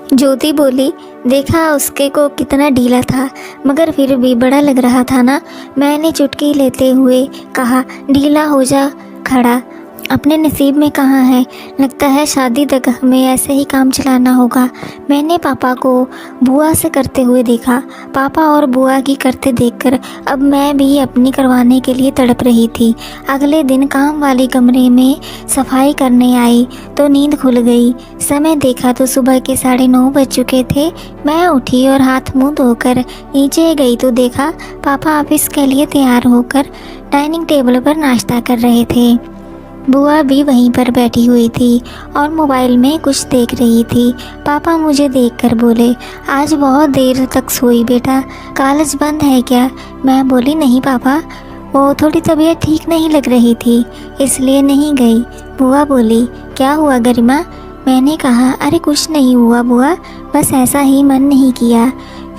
ज्योति बोली, देखा उसके को कितना ढीला था, मगर फिर भी बड़ा लग रहा था ना। मैंने चुटकी लेते हुए कहा, ढीला हो जा खड़ा, अपने नसीब में कहाँ है। लगता है शादी तक हमें ऐसे ही काम चलाना होगा। मैंने पापा को बुआ से करते हुए देखा। पापा और बुआ की करते देखकर अब मैं भी अपनी करवाने के लिए तड़प रही थी। अगले दिन काम वाली कमरे में सफाई करने आई तो नींद खुल गई। समय देखा तो सुबह के 9:30 बज चुके थे। मैं उठी और हाथ मुंह धोकर नीचे गई तो देखा पापा ऑफिस के लिए तैयार होकर डाइनिंग टेबल पर नाश्ता कर रहे थे। बुआ भी वहीं पर बैठी हुई थी और मोबाइल में कुछ देख रही थी। पापा मुझे देखकर बोले, आज बहुत देर तक सोई बेटा, कॉलेज बंद है क्या? मैं बोली, नहीं पापा, वो थोड़ी तबीयत ठीक नहीं लग रही थी इसलिए नहीं गई। बुआ बोली, क्या हुआ गरिमा? मैंने कहा, अरे कुछ नहीं हुआ बुआ, बस ऐसा ही मन नहीं किया।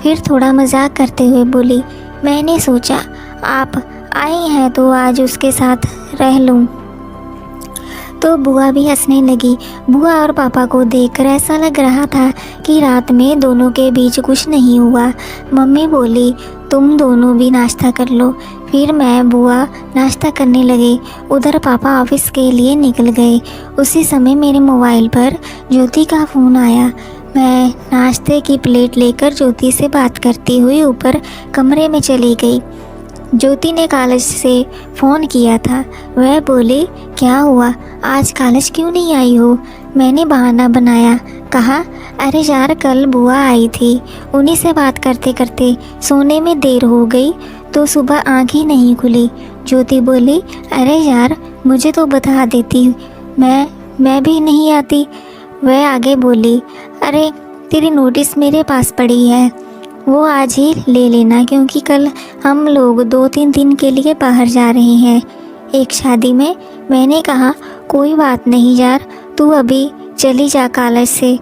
फिर थोड़ा मजाक करते हुए बोली, मैंने सोचा आप आई हैं तो आज उसके साथ रह लूँ। तो बुआ भी हंसने लगी। बुआ और पापा को देखकर ऐसा लग रहा था कि रात में दोनों के बीच कुछ नहीं हुआ। मम्मी बोली, तुम दोनों भी नाश्ता कर लो। फिर मैं बुआ नाश्ता करने लगे, उधर पापा ऑफिस के लिए निकल गए। उसी समय मेरे मोबाइल पर ज्योति का फ़ोन आया। मैं नाश्ते की प्लेट लेकर ज्योति से बात करती हुई ऊपर कमरे में चली गई। ज्योति ने कॉलेज से फ़ोन किया था। वह बोली, क्या हुआ, आज कॉलेज क्यों नहीं आई हो? मैंने बहाना बनाया, कहा, अरे यार कल बुआ आई थी, उन्हीं से बात करते करते सोने में देर हो गई तो सुबह आँख ही नहीं खुली। ज्योति बोली, अरे यार मुझे तो बता देती, मैं भी नहीं आती। वह आगे बोली, अरे तेरी नोटिस मेरे पास पड़ी है, वो आज ही ले लेना क्योंकि कल हम लोग 2-3 दिन के लिए बाहर जा रहे हैं एक शादी में। मैंने कहा, कोई बात नहीं यार, तू अभी चली जा कॉलेज से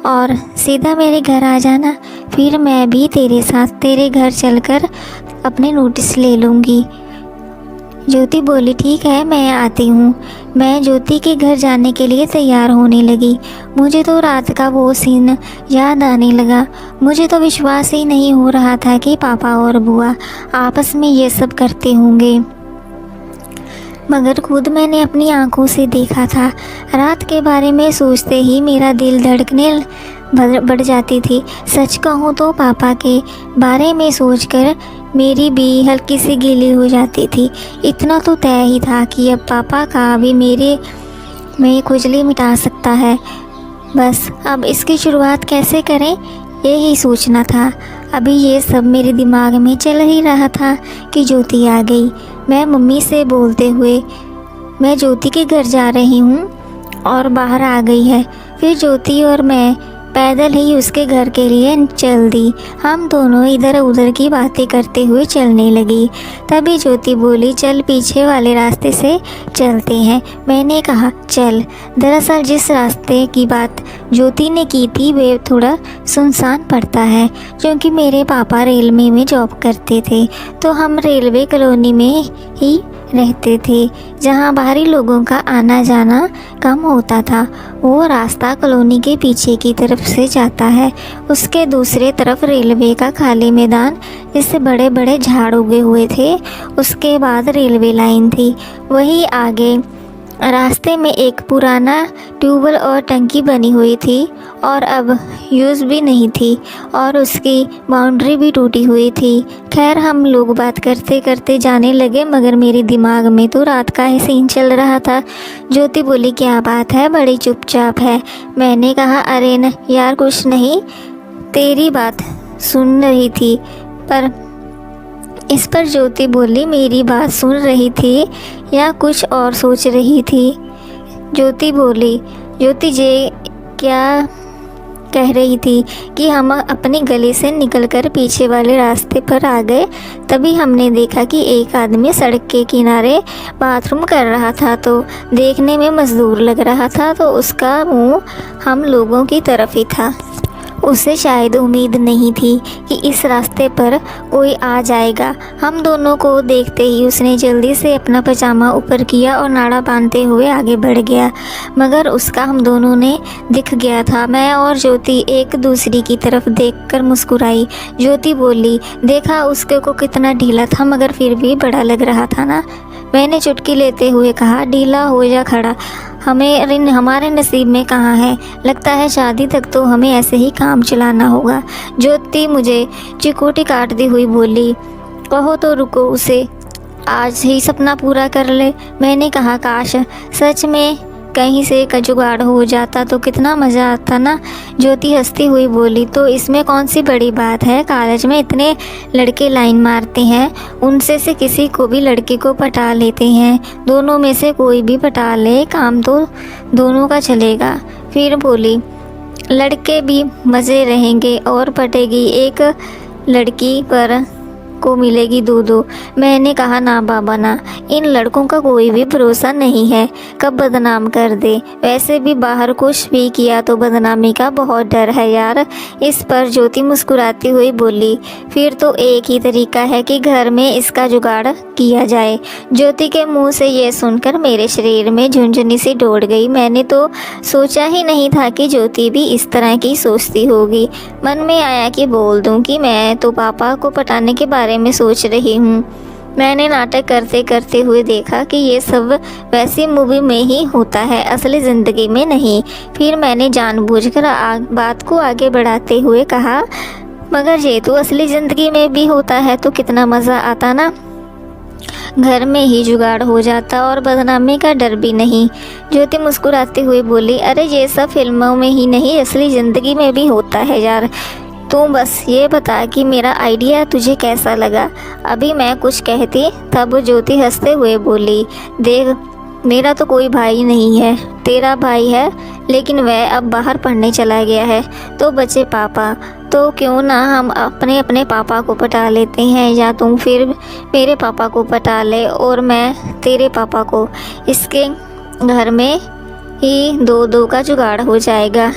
और सीधा मेरे घर आ जाना, फिर मैं भी तेरे साथ तेरे घर चलकर अपने नोटिस ले लूँगी। ज्योति बोली, ठीक है मैं आती हूँ। मैं ज्योति के घर जाने के लिए तैयार होने लगी। मुझे तो रात का वो सीन याद आने लगा। मुझे तो विश्वास ही नहीं हो रहा था कि पापा और बुआ आपस में ये सब करते होंगे, मगर खुद मैंने अपनी आंखों से देखा था। रात के बारे में सोचते ही मेरा दिल धड़कने बढ़ जाती थी। सच कहूँ तो पापा के बारे में सोचकर मेरी भी हल्की सी गिली हो जाती थी। इतना तो तय ही था कि अब पापा का भी मेरे में खुजली मिटा सकता है। बस अब इसकी शुरुआत कैसे करें यही सोचना था। अभी ये सब मेरे दिमाग में चल ही रहा था कि ज्योति आ गई। मैं मम्मी से बोलते हुए मैं ज्योति के घर जा रही हूँ और बाहर आ गई है। फिर ज्योति और मैं पैदल ही उसके घर के लिए चल दी। हम दोनों इधर उधर की बातें करते हुए चलने लगी। तभी ज्योति बोली, चल पीछे वाले रास्ते से चलते हैं। मैंने कहा, चल। दरअसल जिस रास्ते की बात ज्योति ने की थी वे थोड़ा सुनसान पड़ता है, क्योंकि मेरे पापा रेलवे में जॉब करते थे तो हम रेलवे कॉलोनी में ही रहते थे, जहाँ बाहरी लोगों का आना जाना कम होता था। वो रास्ता कॉलोनी के पीछे की तरफ से जाता है। उसके दूसरे तरफ रेलवे का खाली मैदान जिससे बड़े बड़े झाड़ उगे हुए थे। उसके बाद रेलवे लाइन थी। वही आगे रास्ते में एक पुराना ट्यूबवेल और टंकी बनी हुई थी और अब यूज़ भी नहीं थी और उसकी बाउंड्री भी टूटी हुई थी। खैर हम लोग बात करते करते जाने लगे, मगर मेरे दिमाग में तो रात का ही सीन चल रहा था। ज्योति बोली, क्या बात है, बड़ी चुपचाप है? मैंने कहा, अरे न यार कुछ नहीं, तेरी बात सुन रही थी। पर इस पर ज्योति बोली, मेरी बात सुन रही थी या कुछ और सोच रही थी? ज्योति बोली, ज्योति जी क्या कह रही थी कि हम अपनी गली से निकलकर पीछे वाले रास्ते पर आ गए। तभी हमने देखा कि एक आदमी सड़क के किनारे बाथरूम कर रहा था, तो देखने में मजदूर लग रहा था, तो उसका मुंह हम लोगों की तरफ ही था। उसे शायद उम्मीद नहीं थी कि इस रास्ते पर कोई आ जाएगा। हम दोनों को देखते ही उसने जल्दी से अपना पजामा ऊपर किया और नाड़ा बांधते हुए आगे बढ़ गया, मगर उसका हम दोनों ने दिख गया था। मैं और ज्योति एक दूसरी की तरफ देखकर मुस्कुराई। ज्योति बोली, देखा उसके को कितना ढीला था मगर फिर भी बड़ा लग रहा था ना। मैंने चुटकी लेते हुए कहा, ढीला हो जा खड़ा, हमारे नसीब में कहाँ है। लगता है शादी तक तो हमें ऐसे ही काम चलाना होगा। ज्योति मुझे चिकोटी काटती हुई बोली, कहो तो रुको, उसे आज ही सपना पूरा कर ले। मैंने कहा, काश सच में कहीं से का जुगाड़ हो जाता तो कितना मज़ा आता ना। ज्योति हंसती हुई बोली, तो इसमें कौन सी बड़ी बात है, कॉलेज में इतने लड़के लाइन मारते हैं, उनसे से किसी को भी लड़के को पटा लेते हैं। दोनों में से कोई भी पटा ले, काम तो दोनों का चलेगा। फिर बोली, लड़के भी मज़े रहेंगे और पटेगी एक लड़की पर को मिलेगी दो। मैंने कहा, ना बाबा ना, इन लड़कों का कोई भी भरोसा नहीं है, कब बदनाम कर दे। वैसे भी बाहर कुछ भी किया तो बदनामी का बहुत डर है यार। इस पर ज्योति मुस्कुराती हुई बोली, फिर तो एक ही तरीका है कि घर में इसका जुगाड़ किया जाए। ज्योति के मुंह से ये सुनकर मेरे शरीर में झुंझुनी सी दौड़ गई। मैंने तो सोचा ही नहीं था कि ज्योति भी इस तरह की सोचती होगी। मन में आया कि बोल दूं कि मैं तो पापा को पटाने के बारे में सोच रही हूँ। मैंने नाटक करते करते हुए देखा कि ये सब वैसी मूवी में ही होता है, असली ज़िंदगी में नहीं। फिर मैंने जानबूझकर बात को आगे बढ़ाते हुए कहा, मगर ये तो असली ज़िंदगी में भी होता है तो कितना मज़ा आता ना, घर में ही जुगाड़ हो जाता और बदनामी का डर भी नहीं। ज्योति मुस्कुराती हुई बोली, अरे ये सब फिल्मों में ही नहीं, असली ज़िंदगी में भी होता है यार। तू बस ये बता कि मेरा आइडिया तुझे कैसा लगा। अभी मैं कुछ कहती तब ज्योति हंसते हुए बोली, देख मेरा तो कोई भाई नहीं है, तेरा भाई है, लेकिन वह अब बाहर पढ़ने चला गया है, तो बचे पापा। तो क्यों ना हम अपने अपने पापा को पटा लेते हैं, या तुम फिर मेरे पापा को पटा ले और मैं तेरे पापा को। इसके घर में ही दो का जुगाड़ हो जाएगा,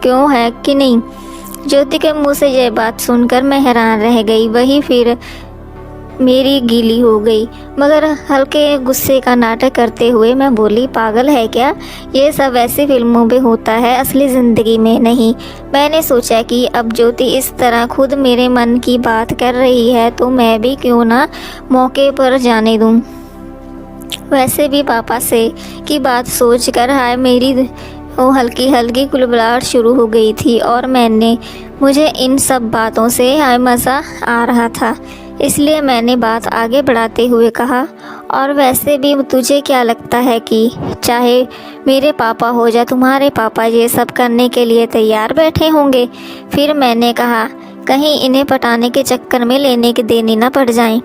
क्यों है कि नहीं। ज्योति के मुंह से यह बात सुनकर मैं हैरान रह गई। वही फिर मेरी गीली हो गई, मगर हल्के गुस्से का नाटक करते हुए मैं बोली, पागल है क्या, ये सब ऐसी फिल्मों में होता है, असली ज़िंदगी में नहीं। मैंने सोचा कि अब ज्योति इस तरह खुद मेरे मन की बात कर रही है तो मैं भी क्यों ना मौके पर जाने दूं। वैसे भी पापा से की बात सोचकर हाय मेरी वो हल्की हल्की कुलबुलाहट शुरू हो गई थी और मुझे इन सब बातों से हाय मज़ा आ रहा था। इसलिए मैंने बात आगे बढ़ाते हुए कहा, और वैसे भी तुझे क्या लगता है कि चाहे मेरे पापा हो या तुम्हारे पापा ये सब करने के लिए तैयार बैठे होंगे। फिर मैंने कहा, कहीं इन्हें पटाने के चक्कर में लेने के देने ना पड़ जाएं।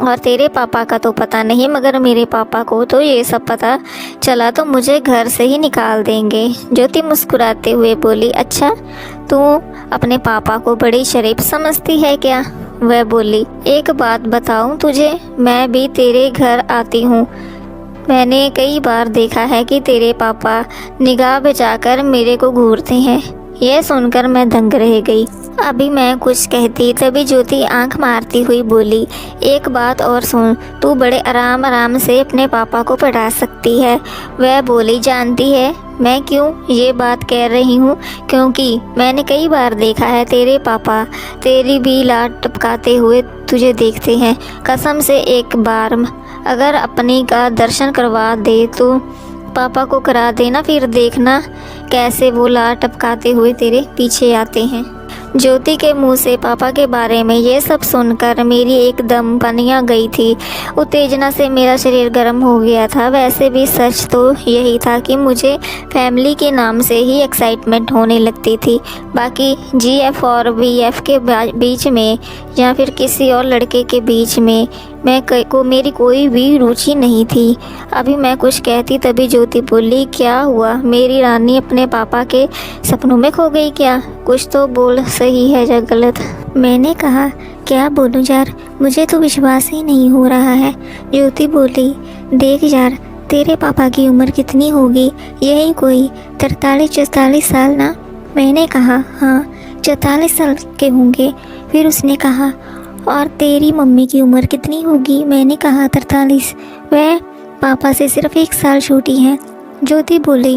और तेरे पापा का तो पता नहीं, मगर मेरे पापा को तो ये सब पता चला तो मुझे घर से ही निकाल देंगे। ज्योति मुस्कुराते हुए बोली, अच्छा तू अपने पापा को बड़ी शरीफ समझती है क्या। वह बोली, एक बात बताऊं तुझे, मैं भी तेरे घर आती हूँ, मैंने कई बार देखा है कि तेरे पापा निगाह बचाकर मेरे को घूरते हैं। यह सुनकर मैं दंग रह गई। अभी मैं कुछ कहती तभी ज्योति आंख मारती हुई बोली, एक बात और सुन, तू बड़े आराम से अपने पापा को पढ़ा सकती है। वह बोली, जानती है मैं क्यों ये बात कह रही हूँ, क्योंकि मैंने कई बार देखा है तेरे पापा तेरी भी लाट टपकाते हुए तुझे देखते हैं। कसम से एक बार अगर अपनी का दर्शन करवा दे तो पापा को करा देना, फिर देखना कैसे वो लाट टपकाते हुए तेरे पीछे आते हैं। ज्योति के मुंह से पापा के बारे में ये सब सुनकर मेरी एकदम पनिया गई थी। उत्तेजना से मेरा शरीर गर्म हो गया था। वैसे भी सच तो यही था कि मुझे फैमिली के नाम से ही एक्साइटमेंट होने लगती थी। बाकी जीएफ और बीएफ के बीच में या फिर किसी और लड़के के बीच में मेरी कोई भी रुचि नहीं थी। अभी मैं कुछ कहती तभी ज्योति बोली, क्या हुआ मेरी रानी, अपने पापा के सपनों में खो गई क्या। कुछ तो बोल, सही है या गलत। मैंने कहा, क्या बोलूं यार, मुझे तो विश्वास ही नहीं हो रहा है। ज्योति बोली, देख यार तेरे पापा की उम्र कितनी होगी, यही कोई 43-44 साल ना। मैंने कहा, हाँ 44 साल के होंगे। फिर उसने कहा, और तेरी मम्मी की उम्र कितनी होगी? मैंने कहा 43। वह पापा से सिर्फ 1 साल छोटी हैं। ज्योति बोली,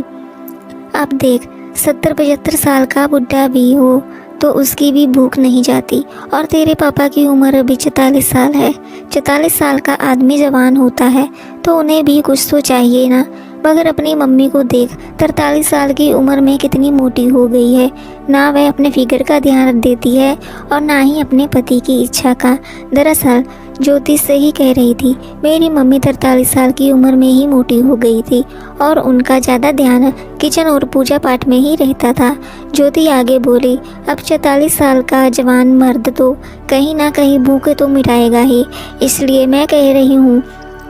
अब देख 70-75 साल का बुढ़ा भी हो तो उसकी भी भूख नहीं जाती, और तेरे पापा की उम्र अभी 44 साल है। 44 साल का आदमी जवान होता है तो उन्हें भी कुछ तो चाहिए ना। मगर अपनी मम्मी को देख, 43 साल की उम्र में कितनी मोटी हो गई है। ना वह अपने फिगर का ध्यान देती है और ना ही अपने पति की इच्छा का। दरअसल ज्योति सही कह रही थी, मेरी मम्मी 43 साल की उम्र में ही मोटी हो गई थी और उनका ज़्यादा ध्यान किचन और पूजा पाठ में ही रहता था। ज्योति आगे बोली, अब 44 साल का जवान मर्द तो कहीं ना कहीं भूख तो मिटाएगा ही, इसलिए मैं कह रही हूँ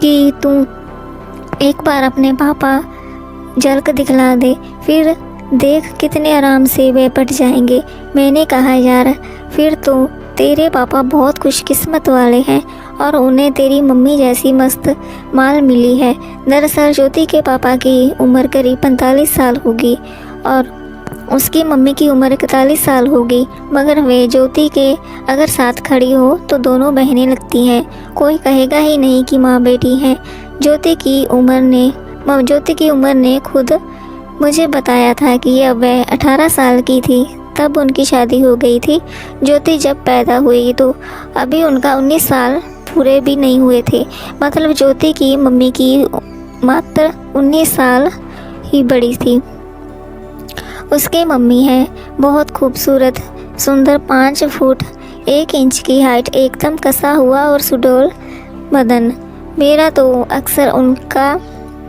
कि तू एक बार अपने पापा झलक दिखला दे, फिर देख कितने आराम से वे पट जाएंगे। मैंने कहा, यार फिर तो तेरे पापा बहुत खुशकिस्मत वाले हैं और उन्हें तेरी मम्मी जैसी मस्त माल मिली है। दरअसल ज्योति के पापा की उम्र करीब 45 साल होगी और उसकी मम्मी की उम्र 41 साल होगी, मगर वे ज्योति के अगर साथ खड़ी हो तो दोनों बहनें लगती हैं। कोई कहेगा ही नहीं कि माँ बेटी हैं। ज्योति की उम्र ने खुद मुझे बताया था कि अब वह 18 साल की थी तब उनकी शादी हो गई थी। ज्योति जब पैदा हुई तो अभी उनका 19 साल पूरे भी नहीं हुए थे। मतलब ज्योति की मम्मी की मात्र 19 साल ही बड़ी थी। उसकी मम्मी है बहुत खूबसूरत, सुंदर, 5 फुट 1 इंच की हाइट, एकदम कसा हुआ और सुडौल बदन। मेरा तो अक्सर उनका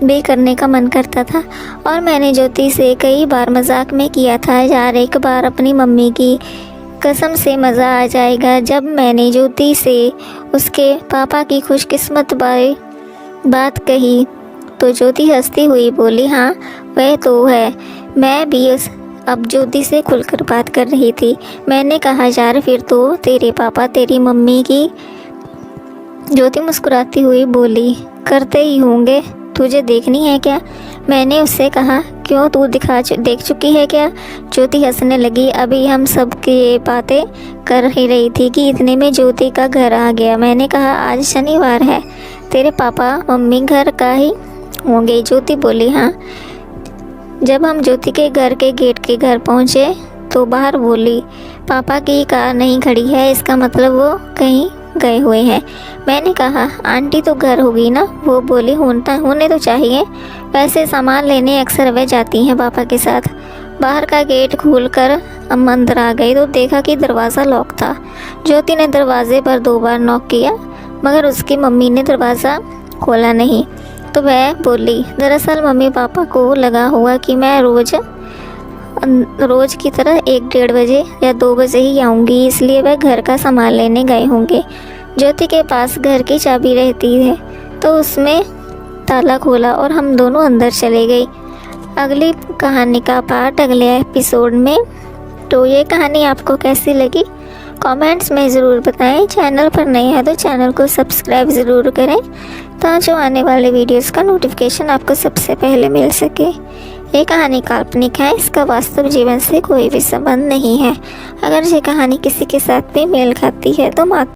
भी करने का मन करता था और मैंने ज्योति से कई बार मजाक में किया था, यार एक बार अपनी मम्मी की कसम से मज़ा आ जाएगा। जब मैंने ज्योति से उसके पापा की खुशकिस्मत बात कही तो ज्योति हंसती हुई बोली, हाँ वह तो है। मैं भी अब ज्योति से खुलकर बात कर रही थी। मैंने कहा, यार फिर तो तेरे पापा तेरी मम्मी की। ज्योति मुस्कुराती हुई बोली, करते ही होंगे, तुझे देखनी है क्या? मैंने उससे कहा, क्यों तू देख चुकी है क्या? ज्योति हंसने लगी। अभी हम सब की बातें कर ही रही थी कि इतने में ज्योति का घर आ गया। मैंने कहा, आज शनिवार है, तेरे पापा मम्मी घर का ही होंगे? ज्योति बोली, हाँ। जब हम ज्योति के घर के गेट के घर पहुँचे तो बाहर बोली, पापा की कार नहीं खड़ी है, इसका मतलब वो कहीं गए हुए हैं। मैंने कहा, आंटी तो घर होगी ना? वो बोली, होने तो चाहिए, वैसे सामान लेने अक्सर वे जाती हैं पापा के साथ। बाहर का गेट खोलकर हम अंदर आ गए तो देखा कि दरवाज़ा लॉक था। ज्योति ने दरवाजे पर 2 बार नॉक किया मगर उसकी मम्मी ने दरवाज़ा खोला नहीं तो वह बोली, दरअसल मम्मी पापा को लगा हुआ कि मैं रोज़ की तरह 1-1:30 बजे या 2 बजे ही आऊँगी, इसलिए वह घर का सामान लेने गए होंगे। ज्योति के पास घर की चाबी रहती है तो उसमें ताला खोला और हम दोनों अंदर चले गए। अगली कहानी का पार्ट अगले एपिसोड में। तो ये कहानी आपको कैसी लगी कमेंट्स में ज़रूर बताएं। चैनल पर नए हैं तो चैनल को सब्सक्राइब ज़रूर करें ताकि आने वाले वीडियोस का नोटिफिकेशन आपको सबसे पहले मिल सके। ये कहानी काल्पनिक है, इसका वास्तव जीवन से कोई भी संबंध नहीं है। अगर ये कहानी किसी के साथ भी मेल खाती है तो